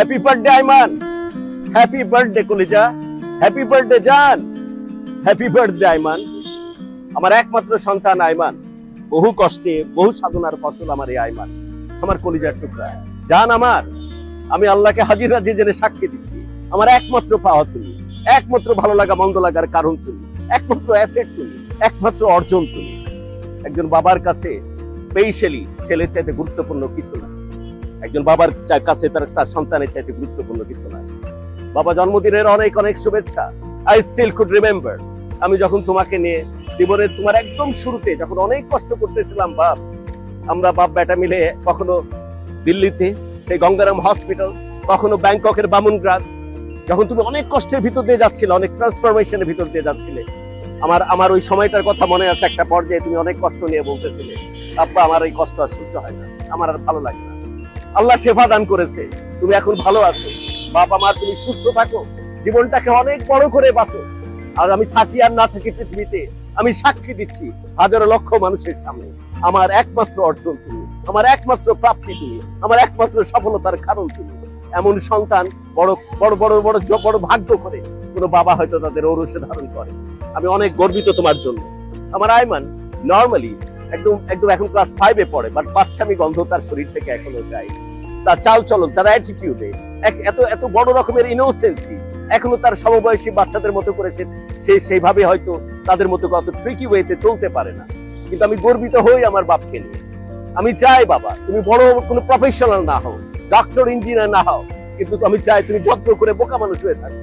Happy birthday Aiman, happy birthday কলিজা, happy birthday জান, happy birthday Aiman. আমার একমাত্র সন্তান আইমান, বহু কষ্টে বহু সাধনার ফসল আমার এই আইমান, আমার কলিজার টুকরা জান আমার। আমি আল্লাহকে হাজির নাজির জেনে সাক্ষী দিচ্ছি, আমার একমাত্র পাওয়া তুমি, একমাত্র ভালো লাগা মন্দ লাগার কারণ তুমি, একমাত্র অ্যাসেট তুমি, একমাত্র অর্জন তুমি। একজন বাবার কাছে স্পেশালি ছেলের চাইতে গুরুত্বপূর্ণ কিছু না, একজন বাবার কাছে তার সন্তানের চাইতে গুরুত্বপূর্ণ কিছু না। বাবা জন্মদিনের অনেক অনেক শুভেচ্ছা। আই স্টিল কুড রিমেম্বার, আমি যখন তোমাকে নিয়ে জীবনের তোমার একদম শুরুতে যখন অনেক কষ্ট করতেছিলাম বাপ, আমরা বাপ বেটা মিলে কখনো দিল্লিতে সেই গঙ্গারাম হসপিটাল, কখনো ব্যাংককের বামুনগ্রাদ, যখন তুমি অনেক কষ্টের ভিতর দিয়ে যাচ্ছিলে, অনেক ট্রান্সফরমেশনের ভিতর দিয়ে যাচ্ছিলে, আমার ওই সময়টার কথা মনে আছে। একটা পর্যায়ে তুমি অনেক কষ্ট নিয়ে বলতেছিলে, আব্বা আমার এই কষ্ট আর সহ্য হয় না, আমার আর ভালো লাগে না। আল্লাহ শেফা দান করেছে, তুমি এখন ভালো আছো। বাবা মা তুমি সুস্থ থাকো, জীবনটাকে অনেক বড় করে বাঁচো। আর আমি থাকি আর না থাকি পৃথিবীতে, আমি সাক্ষী দিচ্ছি হাজারো লক্ষ মানুষের সামনে, আমার একমাত্র অর্জন তুমি, আমার একমাত্র প্রাপ্তি তুমি, আমার একমাত্র সফলতার কারণ তুমি। এমন সন্তান বড় বড় বড় বড় বড় ভাগ্য করে কোনো বাবা হয়তো তাদের ঔরসে ধারণ করে। আমি অনেক গর্বিত তোমার জন্য। আমার আইমান নর্মালি একদম একদম এখন ক্লাস 5-এ পড়ে, বাট বাচ্চামি গন্ধ তার শরীর থেকে এখনো যায়। তার চাল চলন, তার অ্যাটিটিউডে এত এত বড় রকমের ইনোসেন্সি এখনো তার সমবয়সী বাচ্চাদের মতো করে সে সেইভাবে হয়তো তাদের মতো কত ট্রিকি ওয়েতে চলতে পারে না। কিন্তু আমি গর্বিত হই আমার বাপকে নিয়ে। আমি চাই বাবা তুমি বড় কোনো প্রফেশনাল না হও, ডক্টর ইঞ্জিনিয়ার না হও, কিন্তু আমি চাই তুমি যত্ন করে বোকা মানুষ হয়ে থাকো,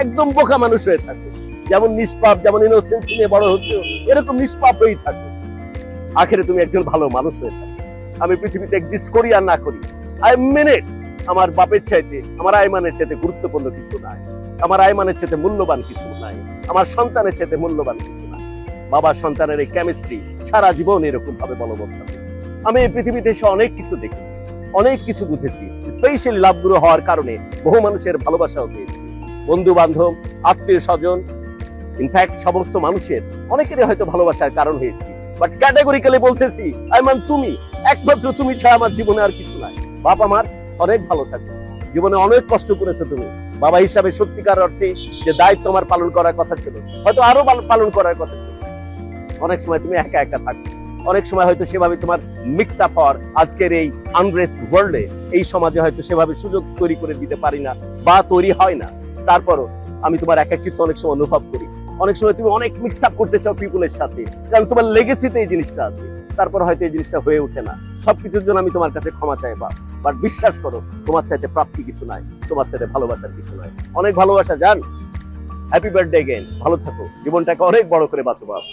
একদম বোকা মানুষ হয়ে থাকো। যেমন নিষ্পাপ, যেমন ইনোসেন্সি নিয়ে বড় হচ্ছে, এরকম নিষ্পাপ হয়েই থাকো। আখেরে তুমি একজন ভালো মানুষ হয়ে থাকো। আমি পৃথিবীতে এক্সিস্ট করি আর না করি, আই মিন ইট, আমার বাপের চাইতে, আমার আইমানের চাইতে গুরুত্বপূর্ণ কিছু নাই, আমার আইমানের চাইতে মূল্যবান কিছু নাই, আমার সন্তানের চাইতে মূল্যবান কিছু নাই। বাবা সন্তানের এই কেমিস্ট্রি সারা জীবন এরকম ভাবে বলবৎ থাকে। আমি এই পৃথিবীতে এসে অনেক কিছু দেখেছি, অনেক কিছু বুঝেছি, স্পেশালি লাভগুলো হওয়ার কারণে বহু মানুষের ভালোবাসাও পেয়েছি, বন্ধু বান্ধব, আত্মীয় স্বজন, ইনফ্যাক্ট সমস্ত মানুষের অনেকেরই হয়তো ভালোবাসার কারণ হয়েছি। বাট ক্যাটাগরিক্যালি বলতেছি আইমান তুমি, একমাত্র তুমি ছাড়া আমার জীবনে আর কিছু নাই। বাপ আমার অনেক ভালো থাকবে, জীবনে অনেক কষ্ট করেছো তুমি বাবা হিসাবে, সত্যিকার অর্থে যে দায়িত্ব আমার পালন করার কথা ছিল হয়তো আরো পালন করার কথা ছিল। অনেক সময় তুমি একা একা থাকো, অনেক সময় হয়তো সেভাবে তোমার মিক্স আপ হওয়ার আজকের এই আনরেস্ট ওয়ার্ল্ডে, এই সমাজে হয়তো সেভাবে সুযোগ তৈরি করে দিতে পারি না বা তৈরি হয় না। তারপরও আমি তোমার একাকিত্ব অনেক সময় অনুভব করি। অনেক সময় তুমি অনেক মিক্স আপ করতে চাও পিপুলের সাথে, কারণ তোমার লেগেসিতে এই জিনিসটা আছে, তারপর হয়তো এই জিনিসটা হয়ে ওঠে না। সবকিছুর জন্য আমি তোমার কাছে ক্ষমা চাই বাট বিশ্বাস করো তোমার চাইতে প্রাপ্তি কিছু নাই, তোমার চাইতে ভালোবাসার কিছু নাই। অনেক ভালোবাসা জান, হ্যাপি বার্থডে এগেইন, ভালো থাকো, জীবনটাকে অনেক বড় করে বাঁচো বাবা।